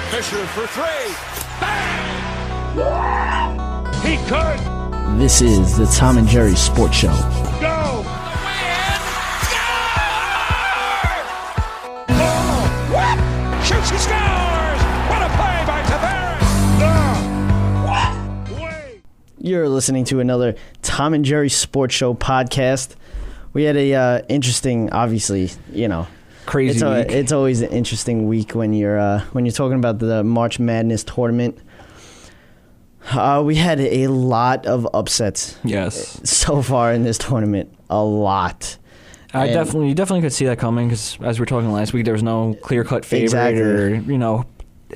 Fisher for three. Bang! He could. This is the Tom and Jerry Sports Show. Go! Shoots, he scores! What a play by Tavares! You're listening to another Tom and Jerry Sports Show podcast. We had a interesting, obviously, crazy week. It's always an interesting week when you're talking about the March Madness tournament. We had a lot of upsets. Yes. So far in this tournament, a lot. You definitely could see that coming because, as we were talking last week, there was no clear-cut favorite or,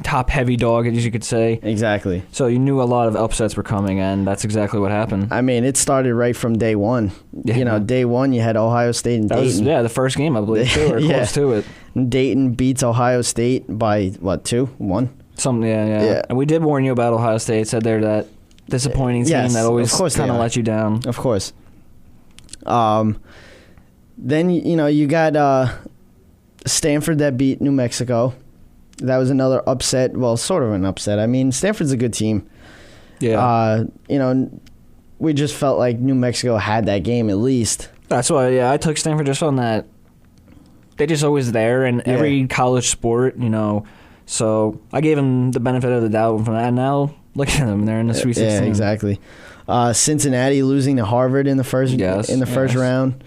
top-heavy dog, as you could say. Exactly. So you knew a lot of upsets were coming, and that's exactly what happened. I mean, it started right from day one. Yeah. Day one, you had Ohio State and Dayton. The first game, I believe, too, or close to it. Dayton beats Ohio State by, 2-1? Something, yeah. And we did warn you about Ohio State. Said they're that disappointing team that always kind of let you down. Of course. Then, you got Stanford that beat New Mexico. That was another upset. Well, sort of an upset. I mean, Stanford's a good team. Yeah. We just felt like New Mexico had that game at least. That's why, I took Stanford just on that. They're just always there in every college sport, So I gave them the benefit of the doubt from that. And now, look at them. They're in the Sweet 16. Yeah, exactly. Cincinnati losing to Harvard in the first round.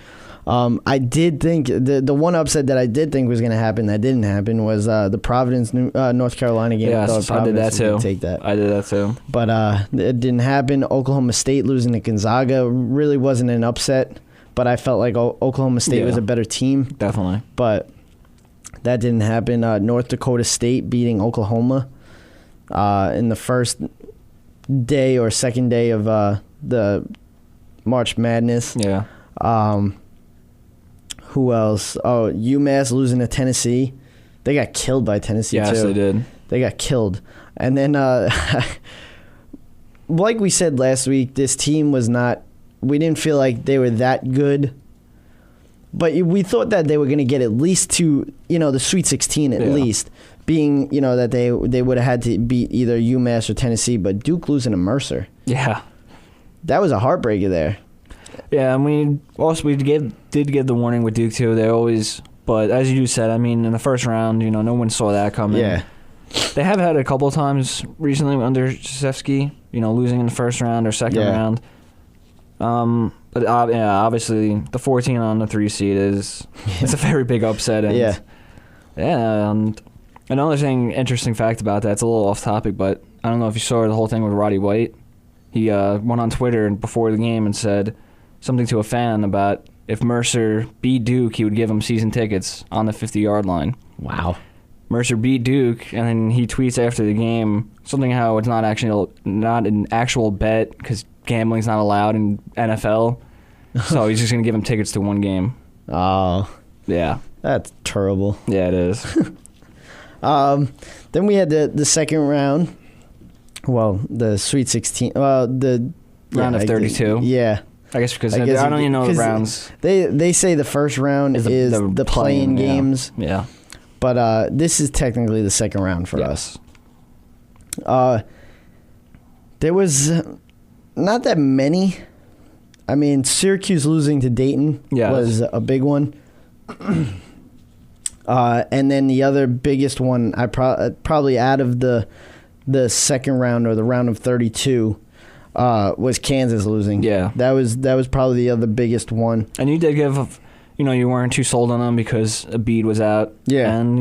I did think the one upset that I did think was going to happen that didn't happen was the Providence North Carolina game. Yes, I did that too. Take that. I did that too. But it didn't happen. Oklahoma State losing to Gonzaga really wasn't an upset, but I felt like Oklahoma State was a better team. Definitely. But that didn't happen. North Dakota State beating Oklahoma in the first day or second day of the March Madness. Yeah. Who else? Oh, UMass losing to Tennessee. They got killed by Tennessee, too. Yes, they did. They got killed. And then, like we said last week, this team was not... We didn't feel like they were that good. But we thought that they were going to get at least to, the Sweet 16 at least. Being, that they would have had to beat either UMass or Tennessee. But Duke losing to Mercer. Yeah. That was a heartbreaker there. Yeah, and we did give the warning with Duke too. They always, but as you said, I mean, in the first round, no one saw that coming. Yeah, they have had a couple of times recently under Krzyzewski, losing in the first round or second round. But obviously the 14 on the 3 seed it's a very big upset. And and another interesting fact about that. It's a little off topic, but I don't know if you saw the whole thing with Roddy White. He went on Twitter before the game and said something to a fan about if Mercer beat Duke, he would give him season tickets on the 50-yard line. Wow. Mercer beat Duke, and then he tweets after the game something how it's not an actual bet because gambling's not allowed in NFL. So he's just going to give him tickets to one game. Oh. Yeah. That's terrible. Yeah, it is. Then we had the second round. Well, the Sweet 16. The round of 32. Yeah. I guess because I don't even know the rounds. They say the first round is the play-in games. Yeah. But this is technically the second round for us. There was not that many. I mean, Syracuse losing to Dayton was a big one. And then the other biggest one, probably out of the second round or the round of 32, was Kansas losing. Yeah. That was probably the other biggest one. And you did give, you weren't too sold on them because Embiid was out. Yeah. And,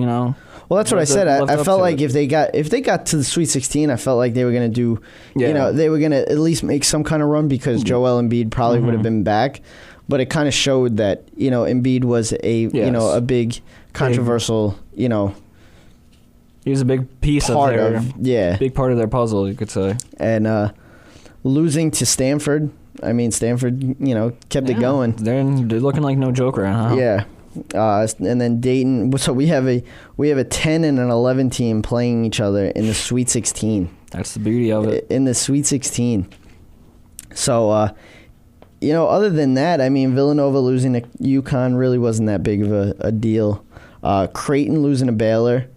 well, that's what I said. I felt like if they got to the Sweet 16, I felt like they were going to do, they were going to at least make some kind of run because Joel Embiid probably would have been back. But it kind of showed that, Embiid was a big controversial, he was a big piece big part of their puzzle, you could say. And losing to Stanford, I mean, Stanford, kept it going. They're looking like no joke right now. Yeah. And then Dayton. So we have a 10 and an 11 team playing each other in the Sweet 16. That's the beauty of it. In the Sweet 16. So, other than that, I mean, Villanova losing to UConn really wasn't that big of a deal. Creighton losing to Baylor.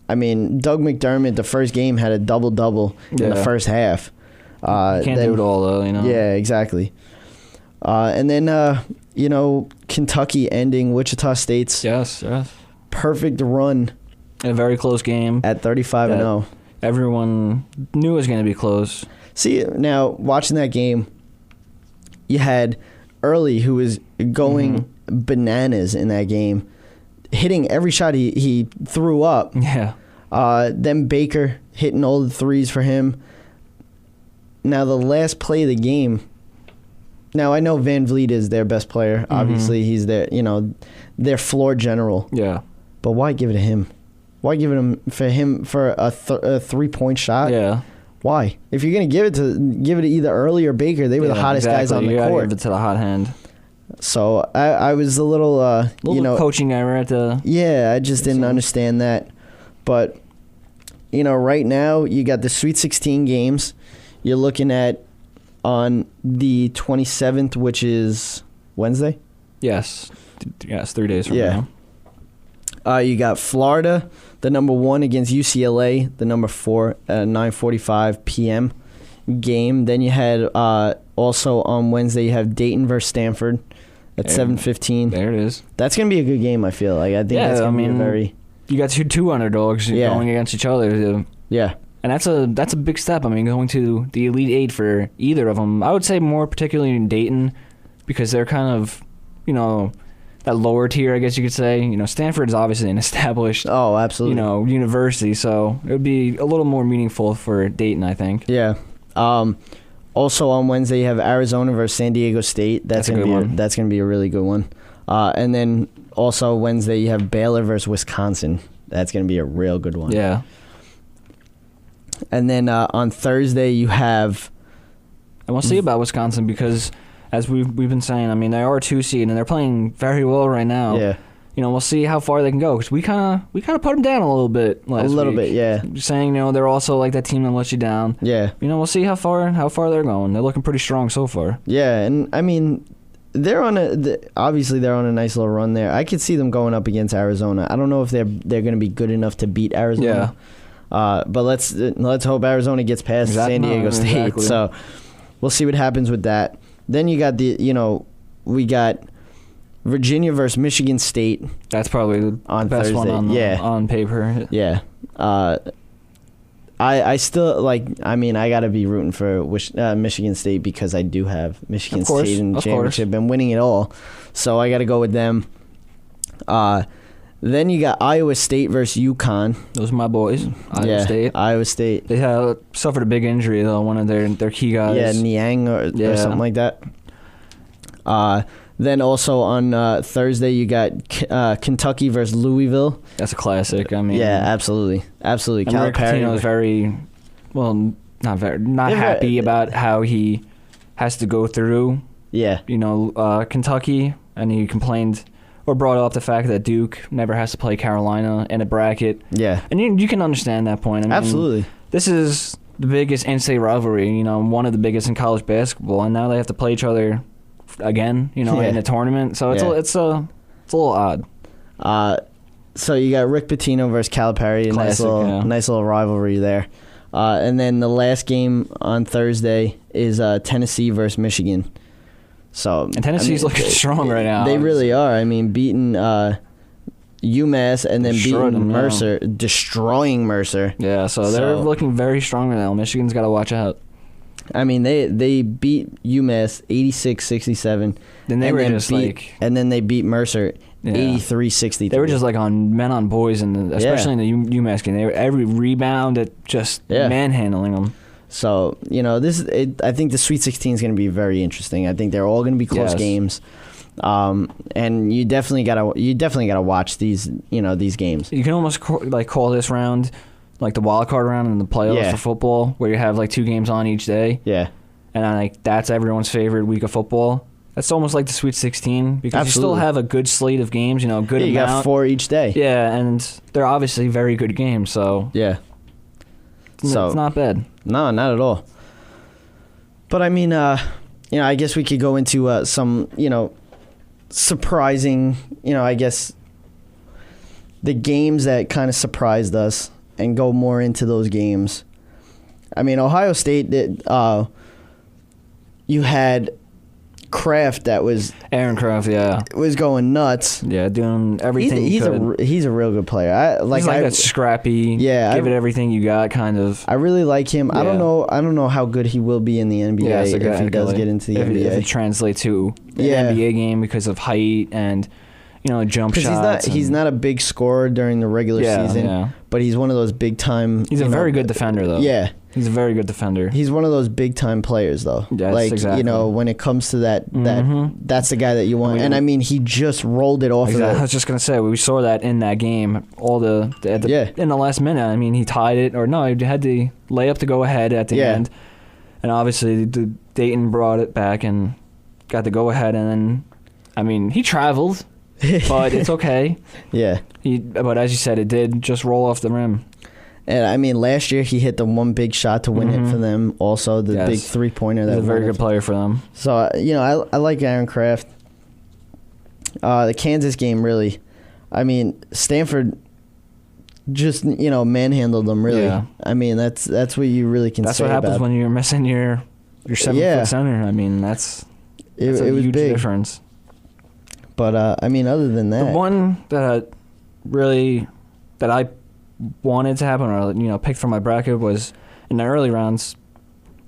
I mean, Doug McDermott, the first game, had a double-double in the first half. You can't do it all, though, you know? Yeah, exactly. And then, Kentucky ending Wichita State's perfect run. A very close game. At 35-0. Everyone knew it was going to be close. See, now, watching that game, you had Early, who was going bananas in that game, hitting every shot he threw up. Yeah. Then Baker hitting all the threes for him. Now, the last play of the game, now I know Van Vliet is their best player. Obviously, he's their floor general. Yeah. But why give it to him? Why give it for a 3-point shot? Yeah. Why? If you're gonna give it to either Early or Baker, they were the hottest guys on the court. Give it to the hot hand. So I was a little, coaching error at the. Yeah, I just didn't understand that. But right now you got the Sweet 16 games. You're looking at on the 27th, which is Wednesday. Yes, 3 days from now. You got Florida, the number 1 against UCLA, the number 4 at 9:45 p.m. game. Then you had also on Wednesday you have Dayton versus Stanford at 7:15. There it is. That's gonna be a good game. I feel like that's gonna be a very. You got two underdogs going against each other. Yeah. And that's a big step. I mean, going to the Elite Eight for either of them. I would say more particularly in Dayton, because they're kind of, that lower tier, I guess you could say. Stanford is obviously an established, absolutely, university, so it would be a little more meaningful for Dayton, I think. Yeah. Also on Wednesday you have Arizona versus San Diego State. That's gonna be a really good one. And then also Wednesday you have Baylor versus Wisconsin. That's gonna be a real good one. Yeah. And then on Thursday you have. And we'll see about Wisconsin because, as we've been saying, I mean, they are a 2 seed and they're playing very well right now. Yeah. We'll see how far they can go because we kind of put them down a little bit last week. A little bit, yeah. Saying they're also like that team that lets you down. Yeah. We'll see how far they're going. They're looking pretty strong so far. Yeah, and I mean, obviously they're on a nice little run there. I could see them going up against Arizona. I don't know if they're going to be good enough to beat Arizona. Yeah. But let's hope Arizona gets past San Diego State. Exactly. So we'll see what happens with that. Then you got we got Virginia versus Michigan State. That's probably the best Thursday. one on paper. Yeah. I still I gotta be rooting for Michigan State because I do have Michigan State in the championship, been winning it all, so I gotta go with them. Then you got Iowa State versus UConn. Those are my boys. Iowa State. They suffered a big injury though. One of their key guys. Yeah, Niang or something like that. Then also on Thursday you got Kentucky versus Louisville. That's a classic. I mean, yeah, absolutely. Calipari is very not happy about how he has to go through. Yeah. Kentucky, and he complained or brought up the fact that Duke never has to play Carolina in a bracket. Yeah. And you can understand that point. I mean, absolutely. This is the biggest in-state rivalry, one of the biggest in college basketball, and now they have to play each other again, in a tournament. So it's a little odd. So you got Rick Pitino versus Calipari, nice little rivalry there. And then the last game on Thursday is Tennessee versus Michigan. And Tennessee's looking strong right now. They really are. I mean, beating UMass and then beating Mercer, destroying Mercer. Yeah, so they're looking very strong right now. Michigan's got to watch out. I mean, they beat UMass 86-67. And then they beat Mercer 83-63. They were just like on boys, and especially in the UMass game. They were every rebound at just manhandling them. So, I think the Sweet 16 is going to be very interesting. I think they're all going to be close games. And you definitely gotta watch these games. You can almost call this round like the wild card round in the playoffs for football, where you have 2 games on each day. Yeah. And that's everyone's favorite week of football. That's almost like the Sweet 16 because you still have a good slate of games, good amount. You got 4 each day. Yeah, and they're obviously very good games, so yeah. It's not bad. No, not at all. But I mean, I guess we could go into some, surprising, I guess the games that kind of surprised us. and go more into those games. I mean, Ohio State did. You had Kraft that was Aaron Kraft, was going nuts. Yeah, doing everything He's a real good player. He's like that scrappy. Yeah, give it everything you got kind of. I really like him. Yeah. I don't know how good he will be in the NBA if he does get into the NBA. If it translates to an NBA game because of height and jump shots. He's not a big scorer during the regular season, but he's one of those big time. He's a very good defender though. Yeah. He's a very good defender. He's one of those big time players, though. Yes, exactly. When it comes to that, that's the guy that you want. And I mean, he just rolled it off. Exactly. Of I was just gonna say we saw that in that game. In the last minute. I mean, he tied it, or no, he had the layup to go ahead at the end, and obviously Dayton brought it back and got the go ahead. And then, I mean, he traveled, but it's okay. Yeah. But as you said, it did just roll off the rim. And I mean, last year he hit the one big shot to win it for them. Also, the big 3-pointer. He's a very good player for them. So I like Aaron Kraft. The Kansas game, really. I mean, Stanford just manhandled them. Really. Yeah. I mean, that's what you really can. That's say what happens about. When you're missing your 7-foot center. I mean, that's a was huge big difference. But I mean, other than that, the one that I wanted to happen or picked for my bracket was in the early rounds,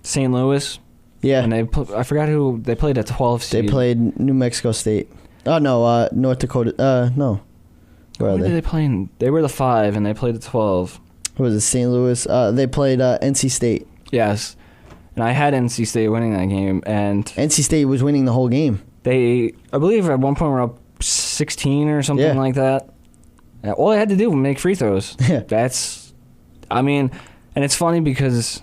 St. Louis. Yeah. And I forgot who they played at 12 seed. They played New Mexico State. Oh no, North Dakota. No. Where did they play? They were the 5 and they played the 12. What was it? St. Louis. They played NC State. Yes. And I had NC State winning that game, and NC State was winning the whole game. I believe at one point were up 16 or something like that. All I had to do was make free throws. And it's funny because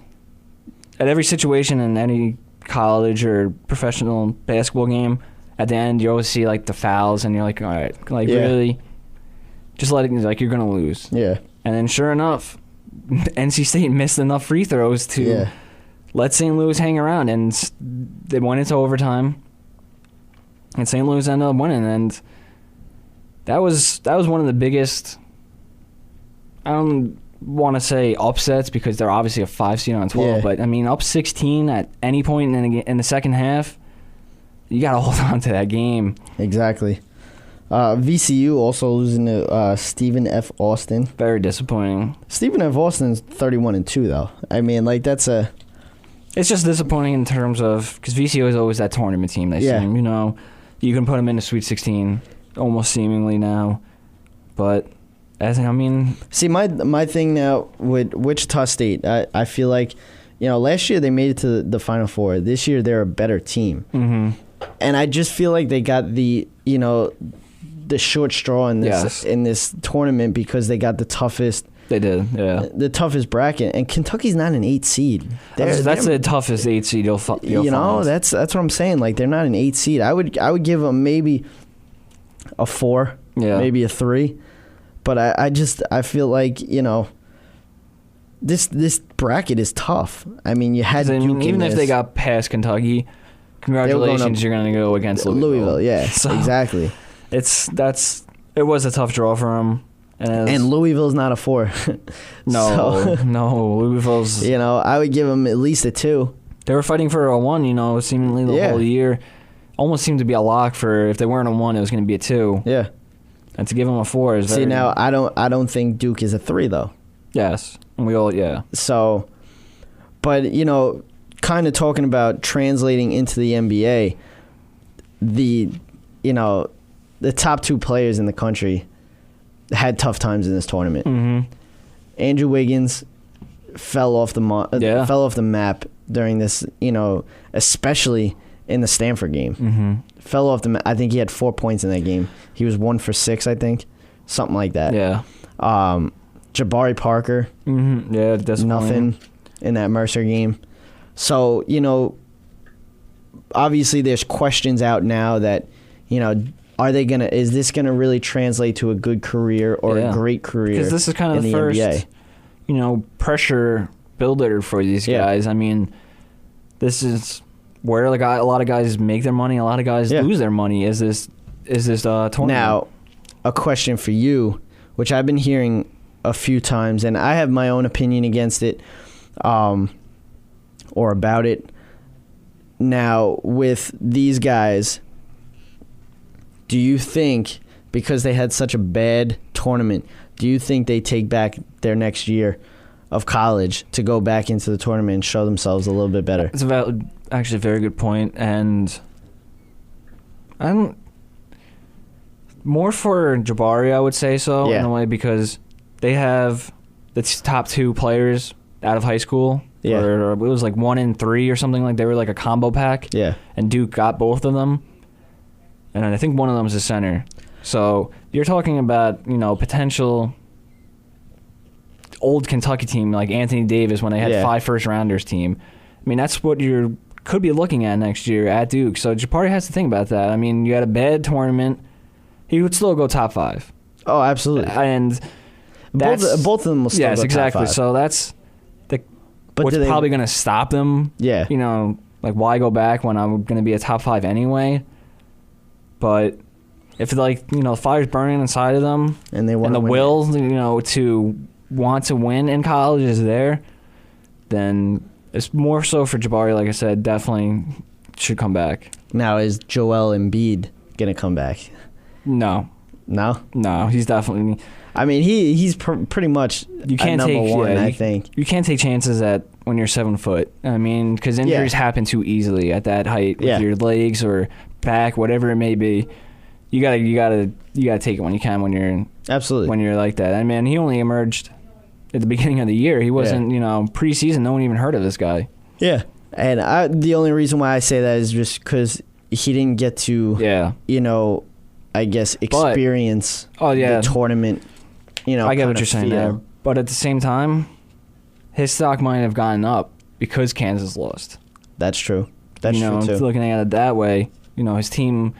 at every situation in any college or professional basketball game, at the end you always see like the fouls, and you're like, all right, really, just let it, like you're gonna lose. Yeah. And then sure enough, NC State missed enough free throws to let St. Louis hang around, and they went into overtime, and St. Louis ended up winning, and that was one of the biggest, I don't want to say upsets because they're obviously a 5 seed on 12, but I mean up 16 at any point in the second half, you got to hold on to that game. Exactly. VCU also losing to Stephen F. Austin. Very disappointing. Stephen F. Austin's 31-2 though. I mean, like that's a. It's just disappointing in terms of because VCU is always that tournament team. They seem, you can put them in the Sweet 16. Almost seemingly now, but see my thing now with Wichita State, I feel like last year they made it to the Final Four. This year they're a better team, and I just feel like they got the short straw in this tournament because they got the toughest. They did, the toughest bracket, and Kentucky's not an 8 seed. That's the toughest 8 seed you'll find. That's what I'm saying. Like they're not an 8 seed. I would give them maybe a 4, maybe a 3, but I feel like this bracket is tough. I mean, you had Duke even if they got past Kentucky, congratulations, you're going to go against Louisville. Yeah, so It exactly. was a tough draw for them, and Louisville's not a 4. No, Louisville's. I would give them at least a 2. They were fighting for a 1, seemingly the whole year. Almost seemed to be a lock for if they weren't a 1, it was going to be a 2. Yeah. And to give them a 4 is very... See, now I don't think Duke is a 3 though. Yes. And we all So, but kind of talking about translating into the NBA, the top 2 players in the country had tough times in this tournament. Mm-hmm. Andrew Wiggins fell off the map during this, especially in the Stanford game. Mm-hmm. Fell off the map. I think he had 4 points in that game. He was 1 for 6, I think. Something like that. Yeah. Jabari Parker. Mm-hmm. Yeah, that's nothing in that Mercer game. So, obviously there's questions out now that, is this going to really translate to a good career or a great career? Because this is kind of the first, NBA? Pressure builder for these guys. I mean, this is where a lot of guys make their money, a lot of guys lose their money. Is this tournament? Now, a question for you, which I've been hearing a few times, and I have my own opinion against it, or about it. Now, with these guys, do you think, because they had such a bad tournament, do you think they take back their next year of college to go back into the tournament and show themselves a little bit better? It's actually a very good point, and I'm more for Jabari, I would say so, in a way, because they have the top 2 players out of high school. Yeah. Or it was like 1 and 3 or something, like they were like a combo pack. Yeah. And Duke got both of them. And I think one of them is a center. So you're talking about, potential old Kentucky team like Anthony Davis when they had 5 first-rounders team. I mean, that's what you could be looking at next year at Duke. So Jabari has to think about that. I mean, you had a bad tournament. He would still go top 5. Oh, absolutely. And both of them will still go exactly. top 5. So that's but what's probably going to stop them. Yeah. Like, why go back when I'm going to be a top 5 anyway? But if, the fire's burning inside of them and they want and the will, to want to win in college is there, then it's more so for Jabari, like I said, definitely should come back. Now, is Joel Embiid going to come back? No. No? No, he's definitely... I mean, he's pretty much number one, I think. You can't take chances when you're 7 foot. I mean, because injuries happen too easily at that height with your legs or back, whatever it may be. You gotta take it when you can when you're like that. I mean, he only emerged at the beginning of the year. He wasn't, preseason. No one even heard of this guy. Yeah, and the only reason why I say that is just because he didn't get to, I guess experience the tournament. I get what you're saying there. But at the same time, his stock might have gotten up because Kansas lost. That's true. That's true, too. Looking at it that way, his team,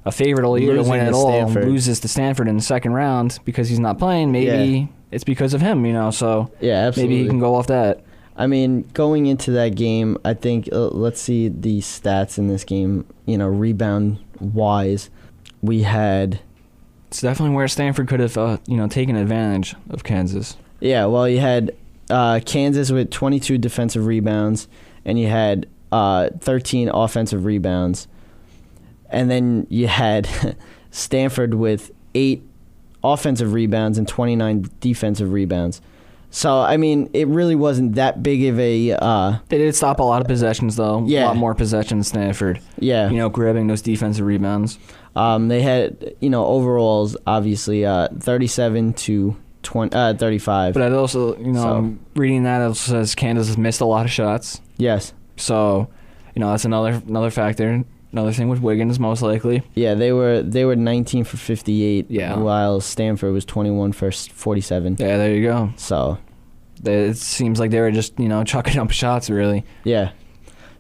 a favorite all year to win it all, loses to Stanford in the second round because he's not playing. Maybe it's because of him, so absolutely. Maybe he can go off that. I mean, going into that game, I think, let's see the stats in this game, rebound-wise. We had... It's definitely where Stanford could have, taken advantage of Kansas. Yeah, well, you had Kansas with 22 defensive rebounds, and you had 13 offensive rebounds. And then you had Stanford with 8 offensive rebounds and 29 defensive rebounds. So, I mean, it really wasn't that big of a... They did stop a lot of possessions, though. Yeah. A lot more possessions, Stanford. Yeah. Grabbing those defensive rebounds. They had, overalls, obviously, 37 to 35. But I'd also, reading that, it also says Kansas has missed a lot of shots. Yes. So, that's another factor. Another thing with Wiggins, most likely. Yeah, they were 19 for 58, while Stanford was 21 for 47. Yeah, there you go. So it seems like they were just, chucking up shots, really. Yeah.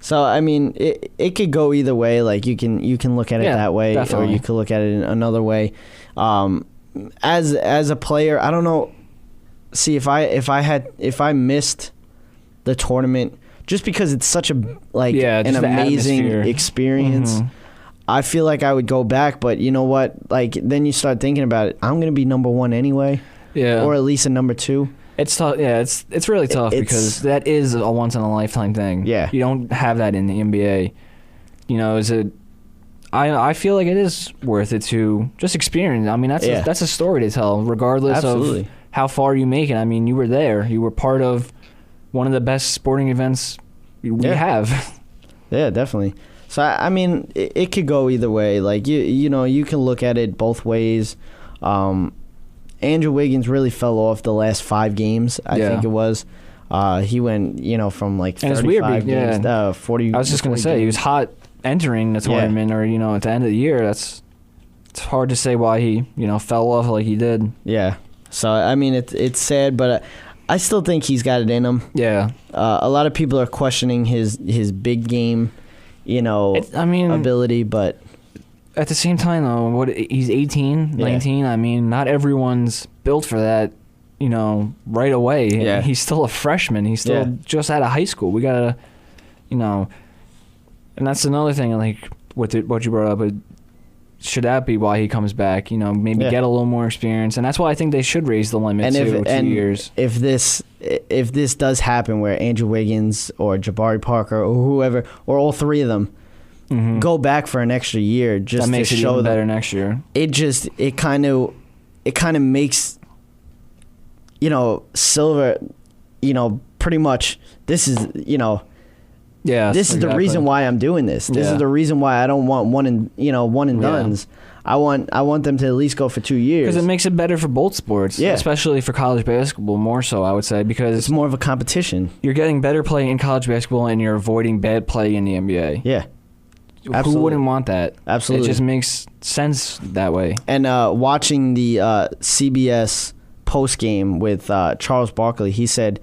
So, I mean, it could go either way. Like, you can look at it that way, definitely. Or you could look at it in another way. As a player, I don't know. See, if I missed the tournament, just because it's such an amazing experience, mm-hmm. I feel like I would go back. But you know what? Like, then you start thinking about it. I'm gonna be number 1 anyway. Yeah. Or at least a number 2. It's tough. Yeah, it's really tough because that is a once in a lifetime thing. Yeah. You don't have that in the NBA. I feel like it is worth it to just experience. I mean, that's a story to tell, regardless of how far you make it. I mean, you were there. You were part of one of the best sporting events we have. Yeah, definitely. So, I mean, it could go either way. Like, you can look at it both ways. Andrew Wiggins really fell off the last 5 games, I think it was. He went, from like 35 games to 40. I was just going to say, he was hot entering the tournament or, at the end of the year. It's hard to say why he, fell off like he did. Yeah. So, I mean, it's sad, but I still think he's got it in him. Yeah. A lot of people are questioning his big game, ability, but at the same time, though, he's 18, 19. I mean, not everyone's built for that, right away. Yeah. He's still a freshman. He's still just out of high school. We gotta, and that's another thing. Like what you brought up. should that be why he comes back? You know, maybe Yeah. get a little more experience, and that's why I think they should raise the limit to 2 years. If this does happen, where Andrew Wiggins or Jabari Parker or whoever or all three of them go back for an extra year, just That makes to it show even them, better next year. it kind of makes, you know, Silver, you know, pretty much this is, you know. Yeah, This is the reason why I'm doing this. This Yeah. is the reason why I don't want one and dones. I want them to at least go for 2 years. Because it makes it better for both sports, Yeah. especially for college basketball more so, I would say, because it's more of a competition. you're getting better play in college basketball and you're avoiding bad play in the NBA. Yeah, Who absolutely. wouldn't want that? Absolutely. It just makes sense that way. And watching the CBS post game with Charles Barkley, he said,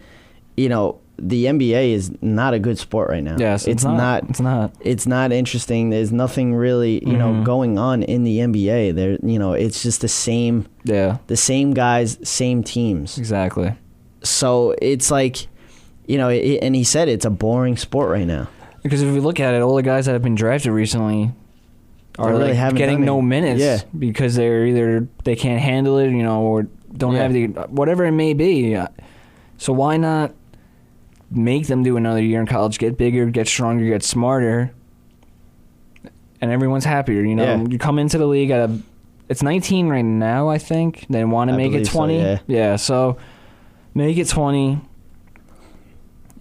you know, the NBA is not a good sport right now. Yes, it's not. It's not. It's not interesting. There's nothing really, you know, going on in the NBA. There, you know, it's just the same guys, same teams. Exactly. So it's like, you know, and he said it's a boring sport right now. Because if you look at it, all the guys that have been drafted recently are really like haven't getting done no it. minutes Yeah. because they're either they can't handle it, you know, or don't have the whatever it may be. So why not make them do another year in college, get bigger, get stronger, get smarter, and everyone's happier. You know, Yeah. you come into the league at it's 19 right now, I think. They want to make it believe so, 20. yeah. So make it 20.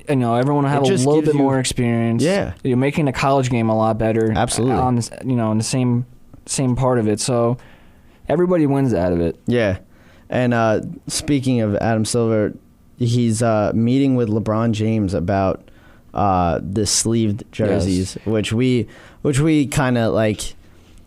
And, you know, everyone will have It a just little gives bit you- more experience. Yeah. You're making the college game a lot better. Absolutely. On this, you know, in the same part of it. So everybody wins out of it. Yeah. And speaking of Adam Silver, he's meeting with LeBron James about the sleeved jerseys, which we kind of like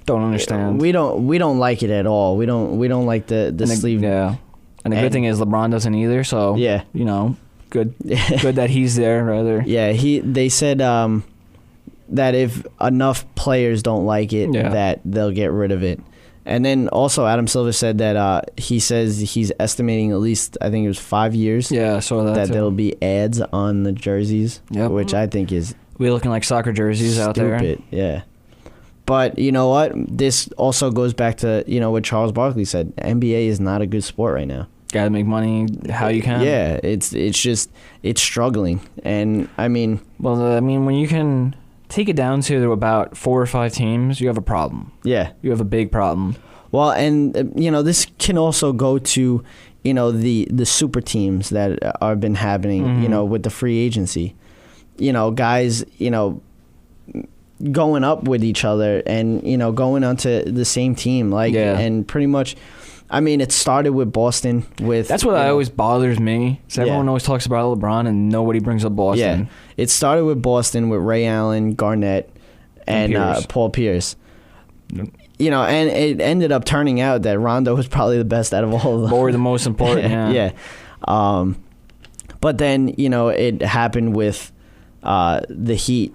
Don't understand. we don't like it at all. We don't like the sleeve. Yeah. And the good thing is LeBron doesn't either. So Yeah. you know, good that he's there. Rather. Yeah, they said that if enough players don't like it, that they'll get rid of it. And then also Adam Silver said that he says he's estimating at least, I think it was 5 years. Yeah, I saw that too. there'll be ads on the jerseys, which I think is we looking like soccer jerseys out there. stupid. Yeah. But you know what? This also goes back to, you know, what Charles Barkley said. NBA is not a good sport right now. Got to make money how you can. Yeah, it's struggling. And I mean, when you can take it down to about 4 or 5 teams, you have a problem. yeah. You have a big problem. Well, and you know, this can also go to, you know, the super teams that have been happening, you know, with the free agency. You know, guys, you know, going up with each other and, you know, going onto the same team, like, and pretty much, I mean, it started with Boston. That's what always bothers me. So everyone always talks about LeBron and nobody brings up Boston. Yeah, it started with Boston with Ray Allen, Garnett, and Paul Pierce. You know, and it ended up turning out that Rondo was probably the best out of all of them. Or the most important, yeah. But then, you know, it happened with the Heat.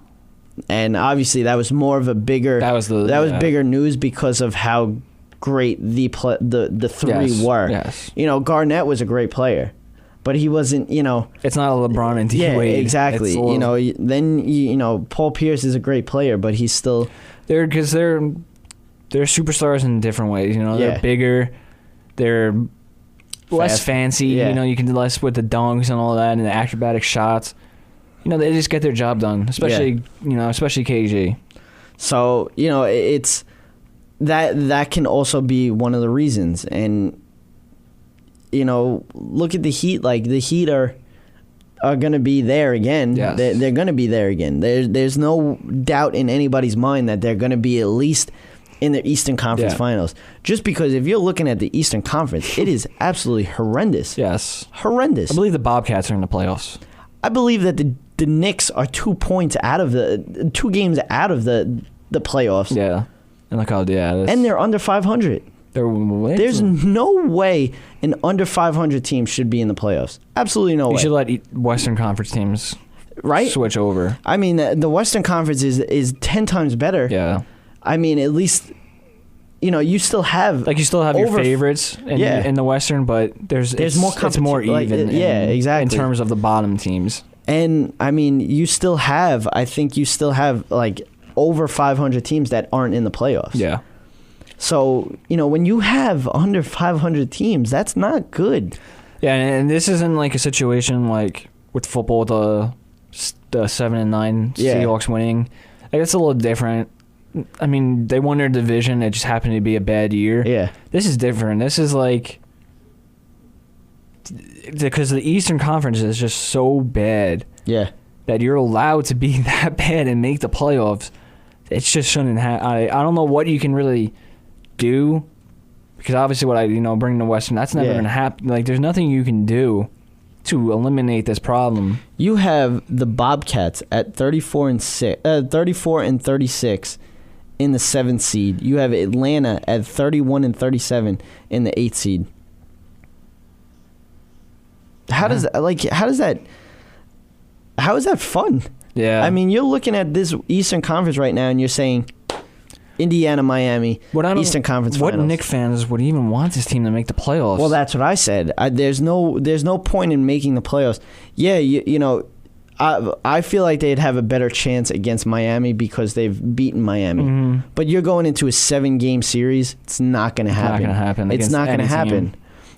And obviously that was more of a bigger bigger news because of how great the three were. Yes. You know, Garnett was a great player, but he wasn't, you know. It's not a LeBron and D-Wade. Yeah, exactly. You know, then, you know, Paul Pierce is a great player, but he's still. They're superstars in different ways. You know, they're bigger. They're less fancy. Yeah. You know, you can do less with the dunks and all that and the acrobatic shots. You know, they just get their job done, especially KG. So, you know, it's that can also be one of the reasons. And, you know, look at the Heat. Like, the Heat are going to be there again. Yes. They're going to be there again. There's no doubt in anybody's mind that they're going to be at least in the Eastern Conference Finals. Just because if you're looking at the Eastern Conference, it is absolutely horrendous. Yes. Horrendous. I believe the Bobcats are in the playoffs. I believe that the Knicks are 2 games out of the playoffs. Yeah. And look how, and they're under 500. There's no way an under 500 team should be in the playoffs. Absolutely no way. You should let Western Conference teams switch over. I mean, the Western Conference is 10 times better. Yeah. I mean, at least, you know, you still have your favorites in the Western, but there's more competition. It's more even. Exactly. In terms of the bottom teams. And I mean, you still have like over 500 teams that aren't in the playoffs. Yeah. So, when you have under 500 teams, that's not good. Yeah, and this isn't like a situation like with football, the 7-9 Seahawks winning. Like, it's a little different. I mean, they won their division. It just happened to be a bad year. Yeah. This is different. This is like, because the Eastern Conference is just so bad. Yeah. That you're allowed to be that bad and make the playoffs. It just shouldn't happen. I don't know what you can really do, because obviously what bring the Western, that's never going to happen. Like, there's nothing you can do to eliminate this problem. You have the Bobcats at 34 and 36 in the 7th seed. You have Atlanta at 31 and 37 in the 8th seed. How is that fun? Yeah. I mean, you're looking at this Eastern Conference right now, and you're saying Indiana, Miami, Eastern Conference Finals. What Knicks fans would even want this team to make the playoffs? Well, that's what I said. There's no point in making the playoffs. Yeah, I feel like they'd have a better chance against Miami because they've beaten Miami. Mm-hmm. But you're going into a 7-game series. It's not going to happen. It's not going to happen.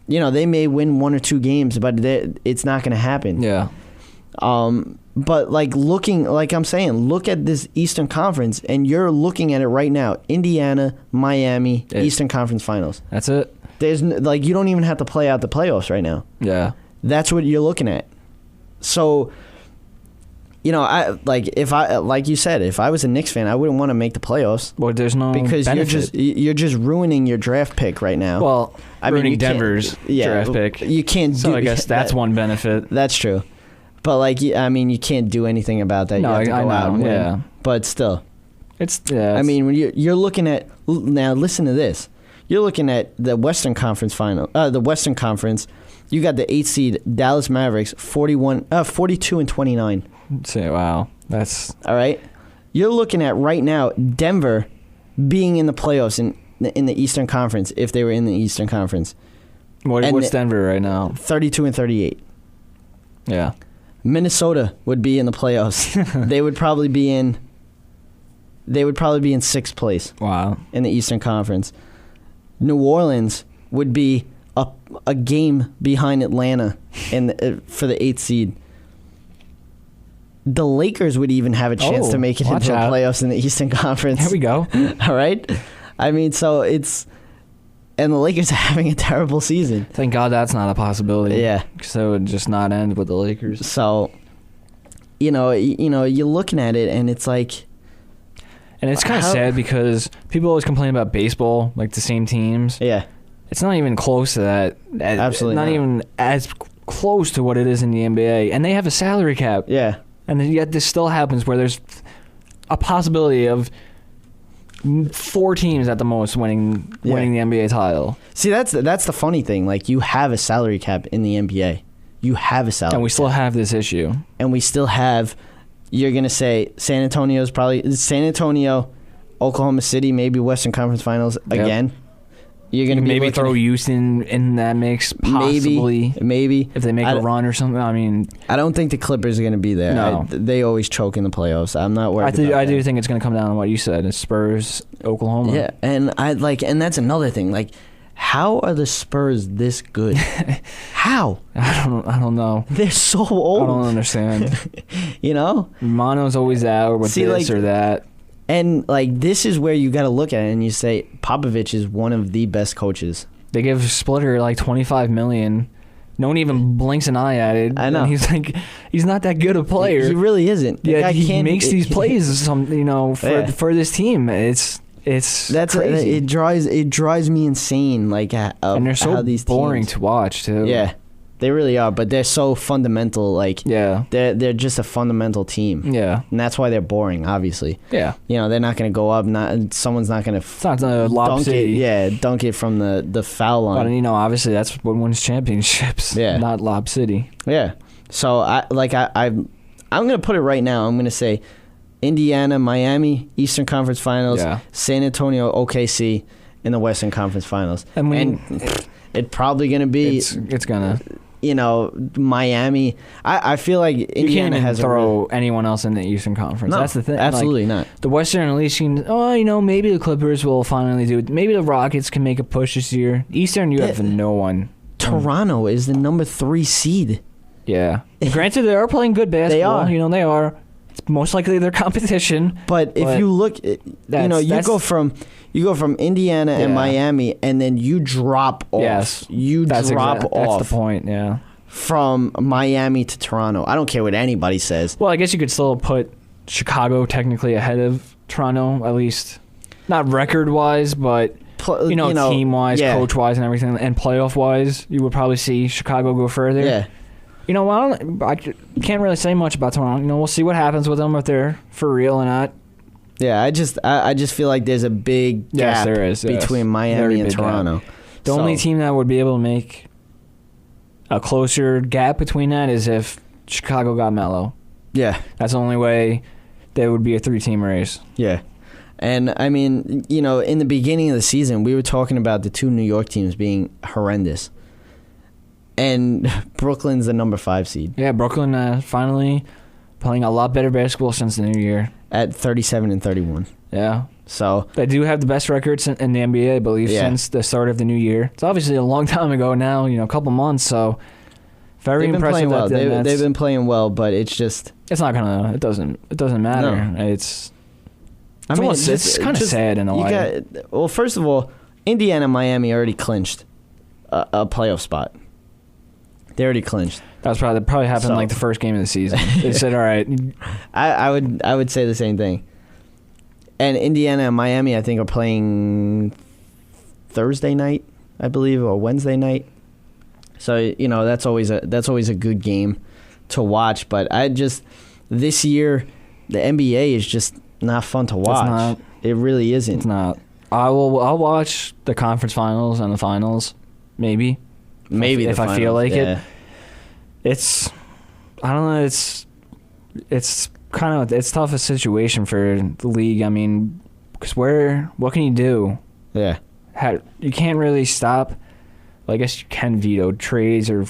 They may win 1 or 2 games, but it's not going to happen. Yeah. But look at this Eastern Conference, and you're looking at it right now. Indiana, Miami, Eastern Conference Finals. That's it. There's you don't even have to play out the playoffs right now. Yeah. That's what you're looking at. So, if you said, if I was a Knicks fan, I wouldn't want to make the playoffs. Well, there's no because benefit. you're just ruining your draft pick right now. Well, ruining Denver's draft pick. You can't. So I guess that's one benefit. That's true. But you can't do anything about that. No, you have to go out and win. Yeah. But still, when when you're looking at now, listen to this. You're looking at the Western Conference final. The Western Conference, you got the 8th seed Dallas Mavericks, 42 and 29. Say, wow, that's all right. You're looking at right now Denver being in the playoffs in the Eastern Conference if they were in the Eastern Conference. What's Denver right now? 32 and 38. Yeah. Minnesota would be in the playoffs. They would probably be in 6th place. Wow. In the Eastern Conference. New Orleans would be a game behind Atlanta for the 8th seed. The Lakers would even have a chance to make it into the playoffs in the Eastern Conference. There we go. All right? I mean, so it's... And the Lakers are having a terrible season. Thank God that's not a possibility. Yeah. So it would just not end with the Lakers. So, you're looking at it, and it's like... And it's kind of sad because people always complain about baseball, like the same teams. Yeah. It's not even close to that. Absolutely not. Not even as close to what it is in the NBA. And they have a salary cap. Yeah. And yet this still happens where there's a possibility of 4 teams at the most winning the NBA title. See, that's the funny thing. You have a salary cap in the NBA. You have a salary cap. And we still have this issue. And we still have... You're going to say San Antonio, Oklahoma City, maybe Western Conference Finals again. You're going to maybe throw Houston in that mix, possibly. Maybe. If they make a run or something. I mean... I don't think the Clippers are going to be there. No. They always choke in the playoffs. I'm not worried about that. I do think it's going to come down to what you said. It's Spurs, Oklahoma. Yeah, and and that's another thing. How are the Spurs this good? How? I don't know. They're so old. I don't understand. Mono's always out with this or that. And this is where you got to look at it and you say Popovich is one of the best coaches. They give Splitter $25 million. No one even blinks an eye at it. I know. And he's not that good a player. He really isn't. Yeah, he makes these plays. For this team. It's crazy. It drives me insane. And they're so how these boring teams, to watch too. Yeah, they really are. But they're so fundamental. They're just a fundamental team. Yeah, and that's why they're boring. Obviously. Yeah. They're not going to go up. Someone's not going to. It's not Lob City. Dunk it from the foul line. But obviously that's what wins championships. Yeah. Not Lob City. Yeah. So I'm going to put it right now. I'm going to say Indiana, Miami, Eastern Conference Finals, San Antonio, OKC in the Western Conference Finals. And it's probably going to be... It's going to... Miami. I feel like You Indiana can't even has throw anyone else in the Eastern Conference. No, That's the thing. absolutely not. The Western at least seems, maybe the Clippers will finally do it. Maybe the Rockets can make a push this year. Eastern, you have no one. Toronto is the number 3 seed. Yeah. Granted, they are playing good basketball. They are. They are. It's most likely their competition. But if you look, you go from Indiana and Miami, and then you drop off. Yes. That's off. That's the point, yeah. From Miami to Toronto. I don't care what anybody says. Well, I guess you could still put Chicago technically ahead of Toronto, at least not record-wise, but team-wise, coach-wise, and everything, and playoff-wise, you would probably see Chicago go further. Yeah. I can't really say much about Toronto. We'll see what happens with them if they're for real or not. Yeah, I just feel like there's a big gap between Miami and Toronto. The only team that would be able to make a closer gap between that is if Chicago got Melo. Yeah. That's the only way there would be a 3-team race. Yeah. And, I mean, in the beginning of the season, we were talking about the 2 New York teams being horrendous. And Brooklyn's the number 5 seed. Yeah, Brooklyn finally playing a lot better basketball since the new year. At 37-31. Yeah. So they do have the best records in the NBA, I believe, since the start of the new year. It's obviously a long time ago now, a couple months, so very impressive. Well. They've been playing well, but it's just... It's not going to... It doesn't matter. No. It's kind of sad in a way. Well, first of all, Indiana and Miami already clinched a playoff spot. They already clinched. That's probably happened like the first game of the season. They said, "All right." I would say the same thing. And Indiana and Miami, I think, are playing Thursday night, I believe, or Wednesday night. So that's always a good game to watch. But this year, the NBA is just not fun to watch. It's not. It really isn't. It's not. I'll watch the conference finals and the finals, maybe. Maybe if I feel like it. It's, I don't know. It's kind of it's tough a situation for the league. I mean, because what can you do? Yeah, you can't really stop. Well, I guess you can veto trades or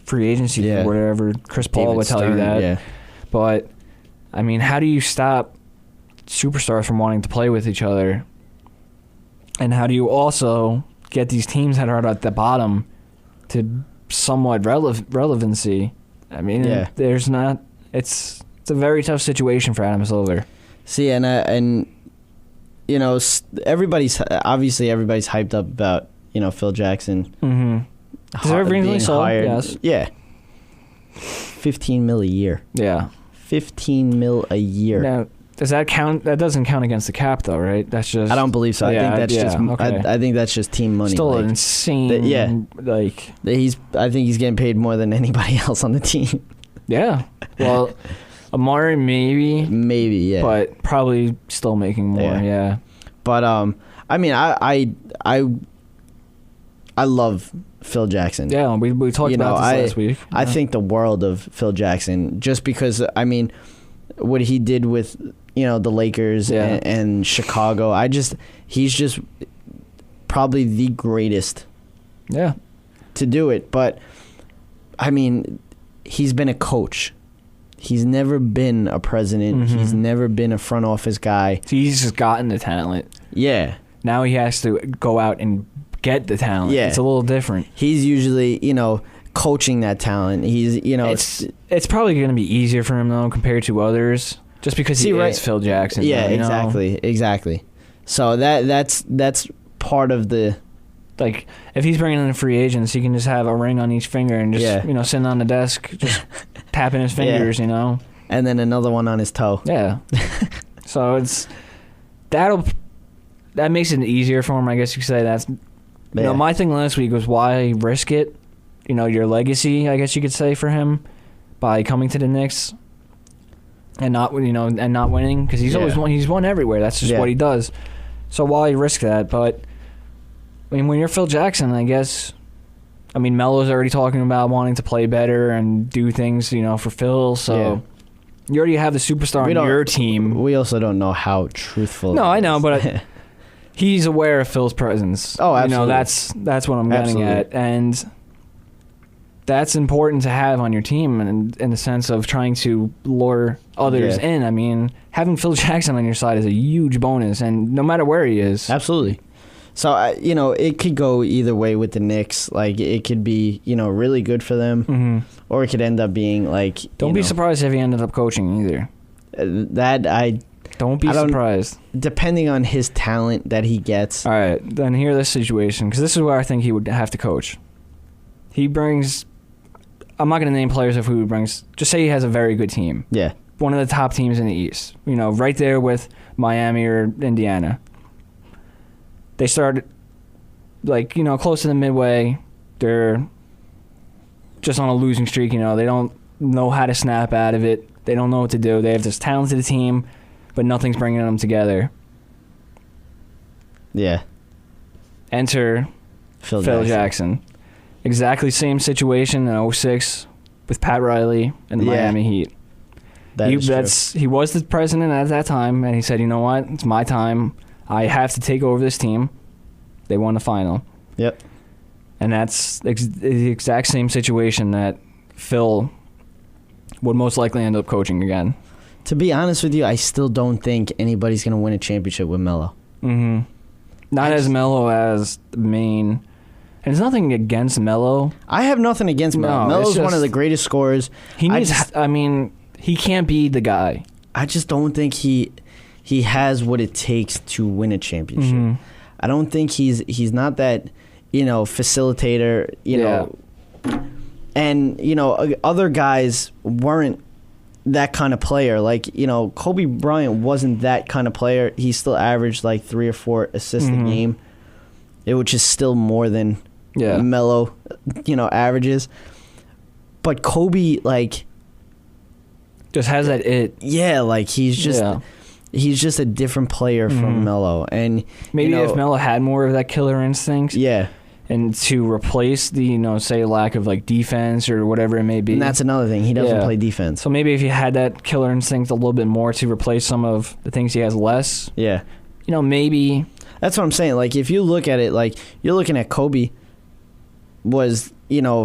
free agency or whatever. Chris Paul would tell you that. Yeah. But I mean, how do you stop superstars from wanting to play with each other? And how do you also get these teams that are at the bottom to somewhat relevancy? I mean, there's not. It's a very tough situation for Adam Silver. See, and everybo's hyped up about Phil Jackson. Mm-hmm. Deservedly so. Yes. Yeah. $15 million a year. Yeah. $15 million a year. Now, does that count? That doesn't count against the cap, though, right? That's just. I don't believe so. I think that's just. Okay. I think that's just team money. Still insane. I think he's getting paid more than anybody else on the team. Yeah. Well, Amari maybe. Yeah. But probably still making more. Yeah. But I mean, I love Phil Jackson. Yeah, we talked about this last week. I think the world of Phil Jackson, just because what he did with the Lakers and Chicago. He's just probably the greatest. Yeah. To do it, but I mean, he's been a coach. He's never been a president. Mm-hmm. He's never been a front office guy. He's just gotten the talent. Yeah. Now he has to go out and get the talent. Yeah. It's a little different. He's usually, coaching that talent. He's, it's probably going to be easier for him though compared to others, just because he is Phil Jackson. Yeah, exactly. So that's part of the. Like, if he's bringing in free agents, he can just have a ring on each finger and just, sitting on the desk, just tapping his fingers, And then another one on his toe. Yeah. So that makes it easier for him, I guess you could say. That's, my thing last week was why risk it, your legacy, I guess you could say, for him by coming to the Knicks and not winning, because he's always won. He's won everywhere. That's just what he does. So why risk that? But I mean, when you're Phil Jackson, I guess, Melo's already talking about wanting to play better and do things, for Phil. So you already have the superstar on your team. We also don't know how truthful. No, I know, but he's aware of Phil's presence. Oh, absolutely. That's what I'm getting at. And that's important to have on your team in the sense of trying to lure others in. I mean, having Phil Jackson on your side is a huge bonus, and no matter where he is. Absolutely. So, it could go either way with the Knicks. Like, it could be, really good for them, or it could end up being like. Don't be surprised if he ended up coaching either. Don't be surprised. Depending on his talent that he gets. All right, then hear this situation, because this is where I think he would have to coach. He brings. I'm not going to name players of who he brings. Just say he has a very good team. Yeah. One of the top teams in the East. Right there with Miami or Indiana. They start, close to the midway. They're just on a losing streak. They don't know how to snap out of it. They don't know what to do. They have this talented team, but nothing's bringing them together. Yeah. Enter Phil Jackson. Exactly same situation in 2006 with Pat Riley and the Miami Heat. He was the president at that time, and he said, you know what? It's my time. I have to take over this team. They won the final. Yep. And that's the exact same situation that Phil would most likely end up coaching again. To be honest with you, I still don't think anybody's going to win a championship with Melo. Mm-hmm. Not as Melo as the main... And there's nothing against Melo. I have nothing against Melo. Melo's one of the greatest scorers. He can't be the guy. I just don't think he has what it takes to win a championship. Mm-hmm. I don't think he's not that, facilitator, know. And, other guys weren't that kind of player. Like, Kobe Bryant wasn't that kind of player. He still averaged like 3 or 4 assists a game, which is still more than Melo, averages. But Kobe, just has that it. Yeah, he's just a different player from Melo. And maybe if Melo had more of that killer instinct. Yeah. And to replace the, say lack of defense or whatever it may be. And that's another thing. He doesn't play defense. So maybe if he had that killer instinct a little bit more to replace some of the things he has less. Yeah. Maybe. That's what I'm saying. If you look at it, you're looking at Kobe was,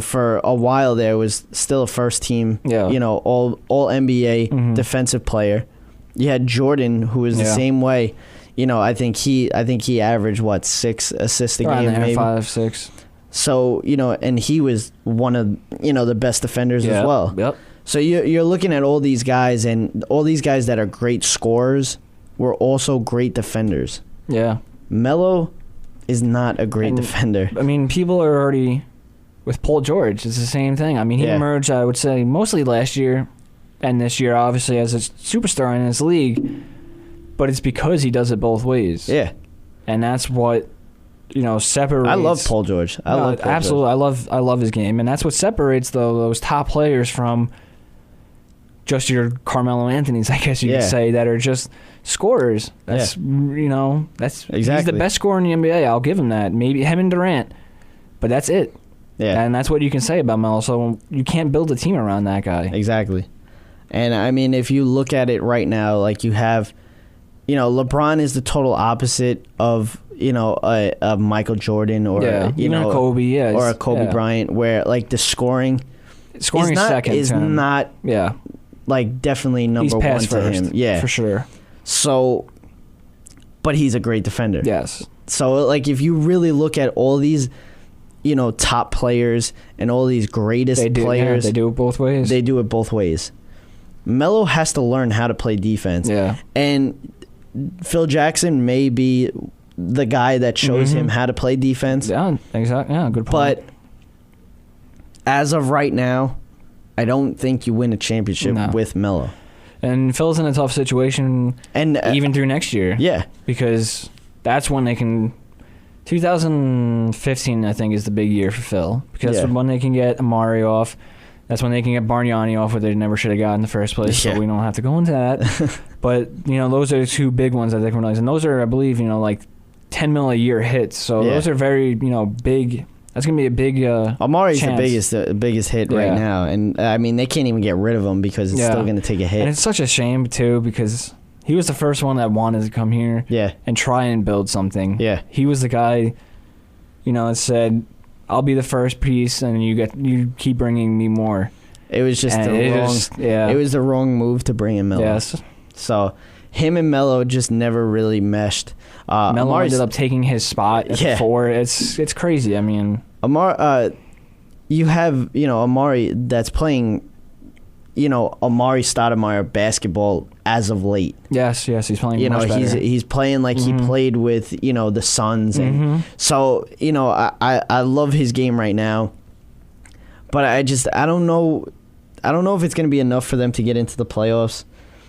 for a while there was still a first team, all NBA defensive player. You had Jordan, who was the same way. I think he averaged 6 assists a game, maybe 5, 6. So and he was one of the best defenders as well. Yep. So you're looking at all these guys, and all these guys that are great scorers were also great defenders. Yeah. Melo is not a great defender. I mean, people are already with Paul George. It's the same thing. I mean, he emerged, I would say, mostly last year and this year, obviously, as a superstar in his league. But it's because he does it both ways. Yeah. And that's what, separates. I love Paul George. Absolutely. I love his game. And that's what separates, those top players from just your Carmelo Anthonys, I guess you could say, that are just scorers. That's that's exactly. He's the best scorer in the NBA. I'll give him that. Maybe him and Durant, but that's it. Yeah, and that's what you can say about Melo. So you can't build a team around that guy. Exactly. And I mean, if you look at it right now, you have, LeBron is the total opposite of a Michael Jordan or even a Kobe, or a Kobe Bryant, where the scoring is second is not definitely number one to first, him. Yeah, for sure. So, but he's a great defender. Yes. So if you really look at all these, top players and all these greatest players, they do it both ways. They do it both ways. Melo has to learn how to play defense. Yeah. And Phil Jackson may be the guy that shows him how to play defense. Yeah, exactly. Yeah, good point. But as of right now, I don't think you win a championship with Melo. And Phil's in a tough situation, and even through next year. Yeah. Because that's when they can... 2015, I think, is the big year for Phil. Because when they can get Amari off. That's when they can get Bargnani off, where they never should have got in the first place. So we don't have to go into that. But, those are the two big ones that they can realize. And those are, I believe, $10 million a year hits. So those are very, big... That's going to be a big Amari's chance. the biggest hit right now. And, I mean, they can't even get rid of him because it's still going to take a hit. And it's such a shame, too, because he was the first one that wanted to come here and try and build something. Yeah. He was the guy, that said, I'll be the first piece, and you keep bringing me more. It was just it was the wrong move to bring in Melo. Yes. So him and Melo just never really meshed. Melo ended up taking his spot at 4. It's crazy. I mean, you have Amari that's playing, Amari Stoudemire basketball as of late. Yes, he's playing. Much better. He's playing like he played with the Suns, and so I love his game right now, but I don't know if it's going to be enough for them to get into the playoffs.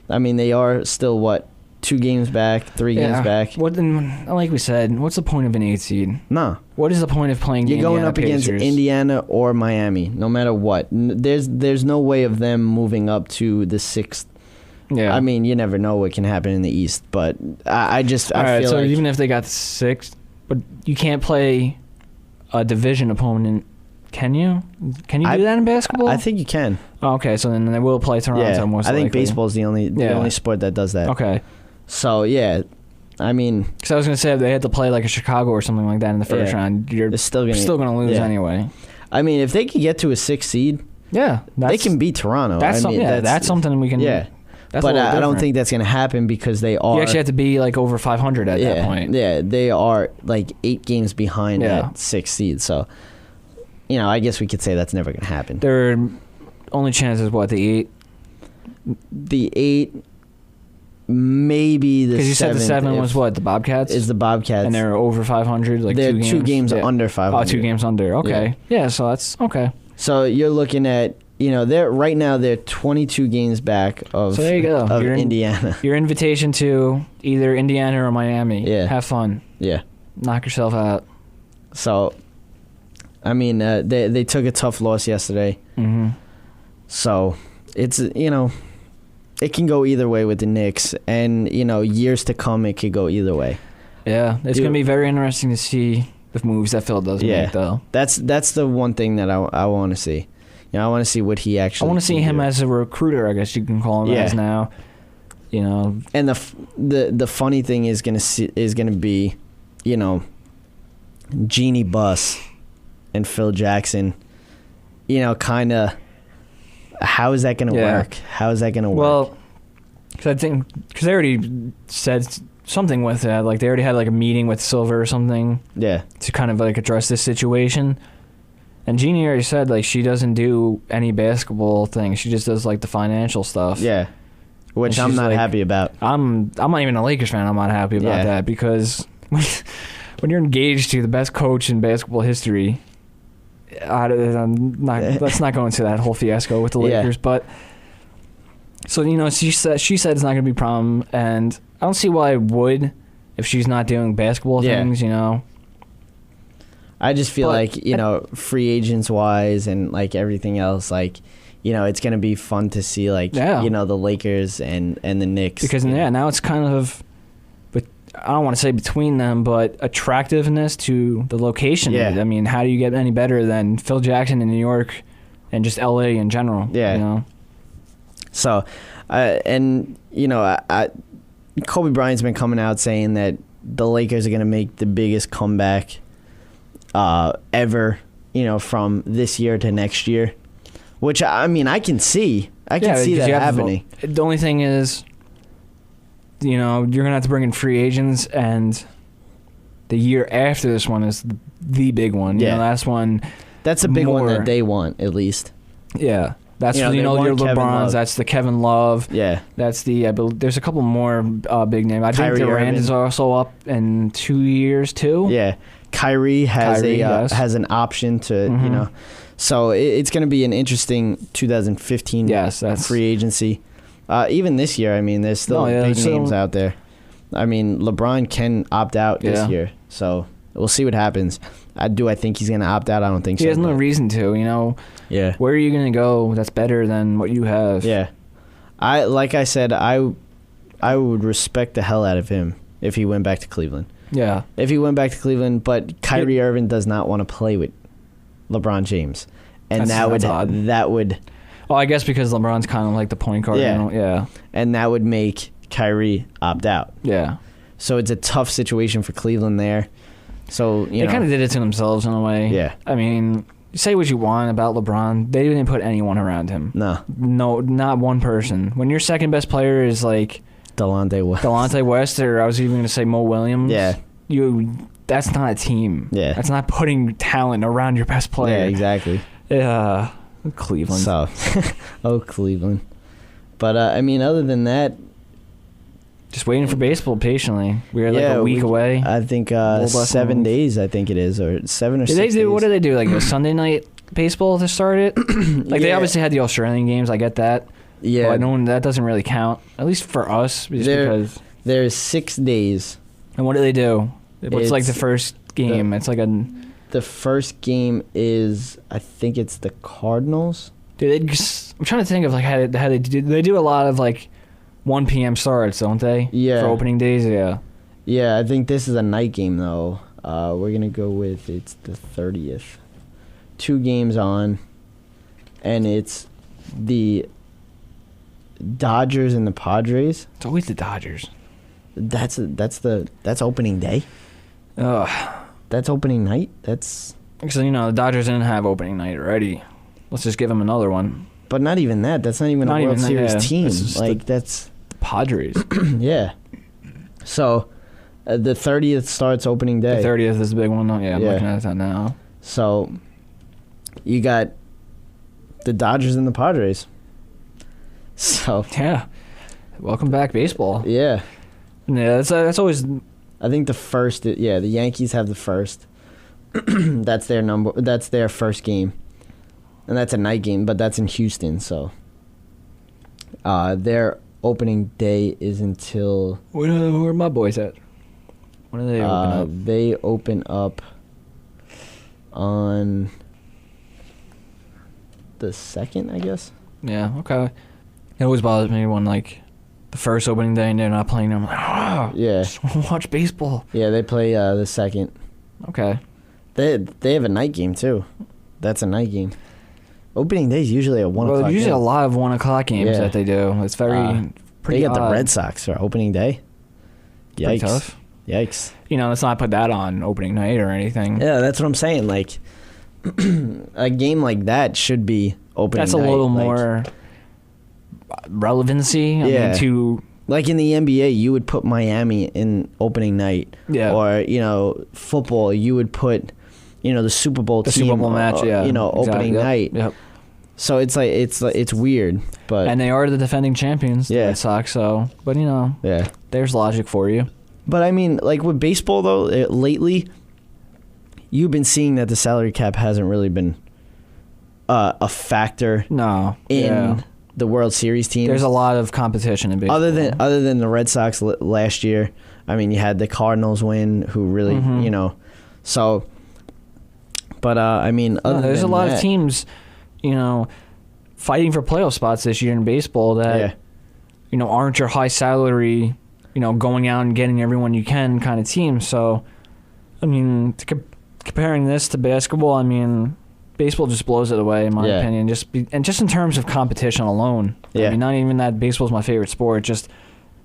I mean, they are still 2 games back, 3 games back. Like we said, what's the point of an 8 seed? No. What is the point of playing? You're going up against Indiana or Miami, no matter what. There's no way of them moving up to the 6th. Yeah. I mean, you never know what can happen in the East, but I feel so like even if they got the 6th, but you can't play a division opponent. Can you? Can you do that in basketball? I think you can. Oh, okay, so then they will play Toronto. Yeah, most I think likely. baseball is the only sport that does that. Okay. So yeah, I mean, because I was gonna say if they had to play like a Chicago or something like that in the first round, you're still gonna lose anyway. I mean, if they could get to a 6th seed, they can beat Toronto. That's something we can. Yeah. But I don't think that's going to happen because they are. You actually have to be like over 500 at that point. Yeah, they are like 8 games behind that 6th seed. So, I guess we could say that's never going to happen. Their only chance is the 8? The 8, maybe the 7th. Because you said the 7 was the Bobcats? Is the Bobcats. And they're over 500, like they're 2 games? 2 games under 500. Oh, 2 games under. Okay. Yeah, so that's okay. So you're looking at. They're 22 games back of, so there you go. Of Indiana. Your invitation to either Indiana or Miami. Yeah. Have fun. Yeah. Knock yourself out. So, I mean, they took a tough loss yesterday. Mm-hmm. So, it's, it can go either way with the Knicks. And, years to come, it could go either way. Yeah. It's going to be very interesting to see the moves that Phil does make, though. That's the one thing that I want to see. I want to see what he actually. I want to see him as a recruiter, I guess you can call him as now. And the funny thing is gonna be, Jeannie Buss and Phil Jackson. Kind of. How is that gonna work? How is that gonna work? Well, because they already said something with that. Like they already had like a meeting with Silver or something. Yeah. To kind of like address this situation. And Jeannie already said, like, she doesn't do any basketball things. She just does, like, the financial stuff. Yeah. Which I'm not happy about. I'm not even a Lakers fan. I'm not happy about that because when you're engaged to the best coach in basketball history, let's not go into that whole fiasco with the Lakers. But, so, she said it's not going to be a problem. And I don't see why it would if she's not doing basketball things, I just feel like, free agents wise and like everything else, like, it's going to be fun to see like, the Lakers and the Knicks. Because now it's kind of, but I don't want to say between them, but attractiveness to the location. Yeah. I mean, how do you get any better than Phil Jackson in New York and just LA in general? Yeah. So, Kobe Bryant's been coming out saying that the Lakers are going to make the biggest comeback ever, from this year to next year, which I mean I can see that happening. The only thing is, you're gonna have to bring in free agents, and the year after this one is the big one. Last one. That's a big one that they want at least. Yeah. That's your LeBrons. That's the Kevin Love. Yeah. That's there's a couple more big names. I think Durant is also up in 2 years too. Yeah. Kyrie has an option to so it's going to be an interesting 2015 free agency. Even this year, I mean, there's still big names out there. I mean, LeBron can opt out this year, so we'll see what happens. I think he's going to opt out? I don't think so. He has no reason to, Yeah. Where are you going to go that's better than what you have? Yeah. Like I said, I would respect the hell out of him if he went back to Cleveland. Yeah. If he went back to Cleveland, but Kyrie Irving does not want to play with LeBron James. And that's odd. That would... Well, I guess because LeBron's kind of like the point guard. Yeah. And that would make Kyrie opt out. Yeah. So it's a tough situation for Cleveland there. So they kind of did it to themselves in a way. Yeah. I mean, say what you want about LeBron. They didn't put anyone around him. No, not one person. When your second best player is like Delonte West, or I was even going to say Mo Williams. Yeah. That's not a team. Yeah. That's not putting talent around your best player. Yeah, exactly. Yeah. Cleveland. So, Cleveland. But, I mean, other than that... Just waiting for baseball patiently. We're like a week away. I think 7 days, I think it is, or 7 or 6 days. What do they do? Like a Sunday night baseball to start it? Like they obviously had the Australian games. I get that. Yeah. But that doesn't really count, at least for us, because... There's 6 days. And what do they do? What's like the first game? It's like The first game is, I think it's the Cardinals. I'm trying to think of like how they do. They do a lot of like 1 p.m. starts, don't they? Yeah. For opening days, yeah. Yeah, I think this is a night game though. We're gonna go with it's the 30th. 2 games on, and it's the Dodgers and the Padres. It's always the Dodgers. That's opening day. That's opening night. That's because the Dodgers didn't have opening night already. Let's just give them another one. But not even that. That's not even a World Series team. Like that's Padres. Yeah. So the 30th starts opening day. The 30th is the big one. Yeah, I'm looking at that now. So you got the Dodgers and the Padres. So yeah, welcome back baseball. Yeah. Yeah, that's always. I think the first. Yeah, the Yankees have the first. That's their first game, and that's a night game, but that's in Houston. So their opening day is until. Where are my boys at? When do they open up? They open up on the 2nd, I guess. Yeah. Okay. It always bothers me when like the first opening day and they're not playing. I'm like, yeah, just want to watch baseball. Yeah, they play the 2nd. Okay. They have a night game too. That's a night game. Opening day is usually a 1 o'clock. Well, usually game. a lot of 1 o'clock games that they do. It's pretty. They got odd. the Red Sox for opening day. Yikes! Pretty tough. Yikes! Let's not put that on opening night or anything. Yeah, that's what I'm saying. Like a game like that should be opening. That's night. A little more relevancy. I mean, to like in the NBA, you would put Miami in opening night. Yeah. Or football, you would put the Super Bowl team. Super Bowl match. Yeah. Opening night. Yep. So it's weird, but and they are the defending champions, the Red Sox. So, but yeah, there's logic for you. But I mean, like with baseball though, lately, you've been seeing that the salary cap hasn't really been a factor. In the World Series teams. There's a lot of competition in baseball. Other than the Red Sox last year, I mean, you had the Cardinals win, who really so. But I mean, there's a lot of teams. Fighting for playoff spots this year in baseball that, aren't your high salary, going out and getting everyone you can kind of team. So, I mean, comparing this to basketball, I mean, baseball just blows it away in my opinion. Just in terms of competition alone. Yeah. I mean, not even that baseball's my favorite sport. Just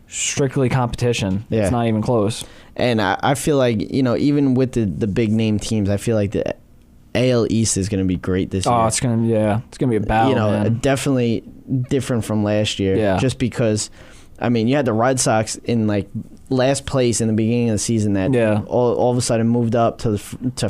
strictly competition. Yeah. It's not even close. And I feel like even with the big name teams, I feel like the AL East is going to be great this year. Oh, it's gonna be a battle. Man. Definitely different from last year. Yeah. Just because, I mean, you had the Red Sox in like last place in the beginning of the season that all of a sudden moved up to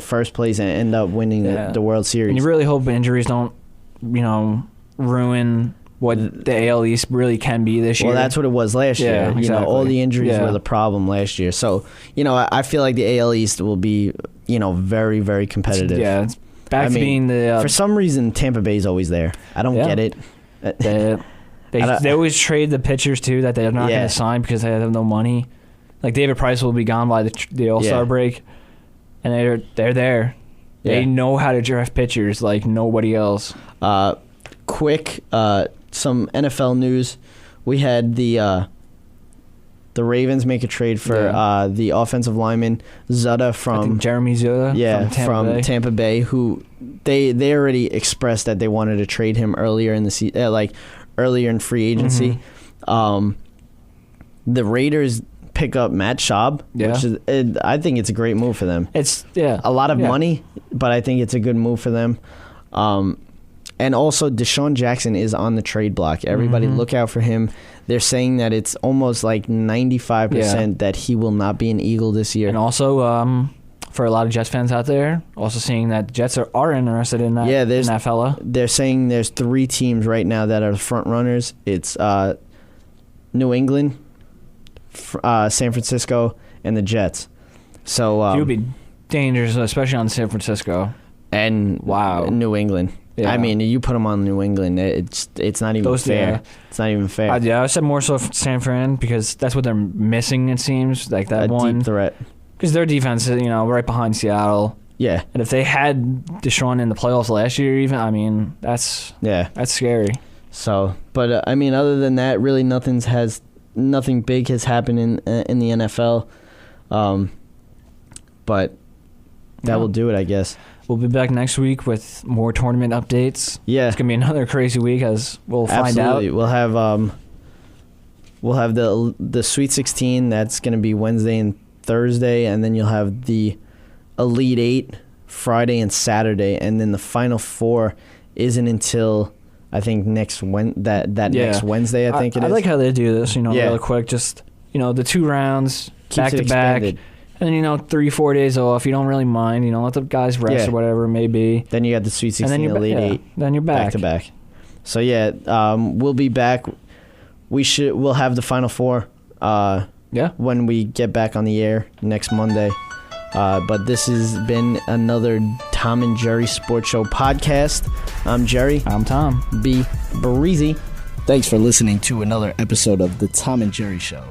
first place and end up winning the World Series. And you really hope injuries don't, ruin what the AL East really can be this year. Well, that's what it was last year. Exactly. All the injuries were the problem last year. So, I feel like the AL East will be, very, very competitive. Yeah, it's back to being the... for some reason, Tampa Bay's always there. I don't get it. They always trade the pitchers, too, that they're not going to sign because they have no money. Like, David Price will be gone by the All-Star break, and they're there. Yeah. They know how to draft pitchers like nobody else. Quick, some NFL news. We had the Ravens make a trade for the offensive lineman Zutta from Jeremy Zutta. from Tampa Bay. Who they already expressed that they wanted to trade him earlier in the earlier in free agency. Mm-hmm. The Raiders pick up Matt Schaub. Yeah. I think it's a great move for them. It's a lot of money, but I think it's a good move for them. And also, Deshaun Jackson is on the trade block. Everybody look out for him. They're saying that it's almost like 95% that he will not be an Eagle this year. And also, for a lot of Jets fans out there, also seeing that the Jets are interested in that, in that fella. They're saying there's 3 teams right now that are the front runners. It's New England, San Francisco, and the Jets. So he would be dangerous, especially on San Francisco. And New England. Yeah. I mean, you put them on New England, it's not even fair. Yeah. It's not even fair. I said more so for San Fran because that's what they're missing, it seems. Like that one deep threat. Because their defense is, right behind Seattle. Yeah. And if they had Deshaun in the playoffs last year even, I mean, that's scary. So, but I mean, other than that, really nothing big has happened in the NFL. But that will do it, I guess. We'll be back next week with more tournament updates. Yeah, it's gonna be another crazy week, as we'll find out. We'll have the Sweet 16. That's gonna be Wednesday and Thursday, and then you'll have the Elite 8 Friday and Saturday, and then the Final Four isn't until I think next Wednesday. I think it is. I like how they do this. Real quick, just the 2 rounds back to back. And then, 3-4 days off. You don't really mind. Let the guys rest or whatever it may be. Then you got the Sweet 16, Elite 8. Then you're back. Back to back. So, we'll be back. We'll have the Final Four when we get back on the air next Monday. But this has been another Tom and Jerry Sports Show podcast. I'm Jerry. I'm Tom. Be breezy. Thanks for listening to another episode of the Tom and Jerry Show.